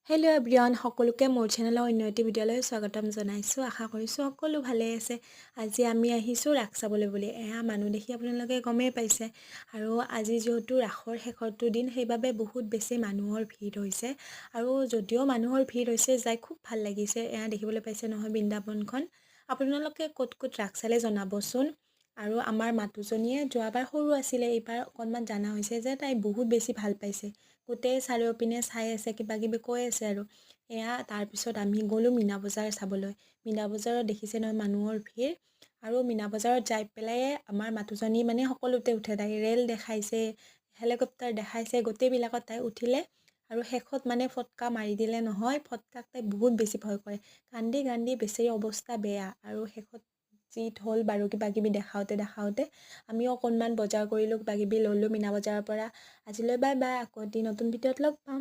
Hello' everyone, সকলোকে মোৰ চেনেলৰ অন্য এটি ভিডিঅ'লৈ স্বাগতম জনাইছোঁ। আশা কৰিছোঁ সকলো ভালে আছে। আজি আমি আহিছোঁ ৰাস চাবলৈ বুলি। এয়া মানুহ দেখি আপোনালোকে গমেই পাইছে। আৰু আজি যিহেতু ৰাসৰ শেষৰটো দিন, সেইবাবে বহুত বেছি মানুহৰ ভিৰ হৈছে। আৰু যদিও মানুহৰ ভিৰ হৈছে, যাই খুব ভাল লাগিছে। এয়া দেখিবলৈ পাইছে নহয় বৃন্দাবনখন। আপোনালোকে ক'ত ক'ত ৰাস চালে জনাবচোন। আৰু আমাৰ মাতুজনীয়ে যোৱাবাৰ সৰু আছিলে, এইবাৰ অকণমান জানা হৈছে যে তাই বহুত বেছি ভাল পাইছে। গোটেই চাৰিওপিনে চাই আছে, কিবা কিবি কৈ আছে আৰু। এয়া তাৰপিছত আমি গ'লোঁ মীনা বজাৰ চাবলৈ। মীনা বজাৰত দেখিছে নহয় মানুহৰ ভিৰ। আৰু মীনা বজাৰত যাই পেলাই আমাৰ মাতুজনী মানে সকলোতে উঠে। তাই ৰেল দেখাইছে, হেলিকপ্টাৰ দেখাইছে, গোটেইবিলাকত তাই উঠিলে। আৰু শেষত মানে ফটকা মাৰি দিলে নহয়, ফটকাক তাই বহুত বেছি ভয় কৰে। কান্দি কান্দি বেছি অৱস্থা বেয়া। আৰু শেষত যি হ'ল বাৰু কিবা কিবি দেখাওঁতে আমিও অকণমান বজাৰ কৰিলোঁ, কিবা কিবি ল'লোঁ মীনা বজাৰৰ পৰা। আজিলৈ বাই বাই, আকৌ এটি নতুন ভিডিঅ'ত লগ পাম।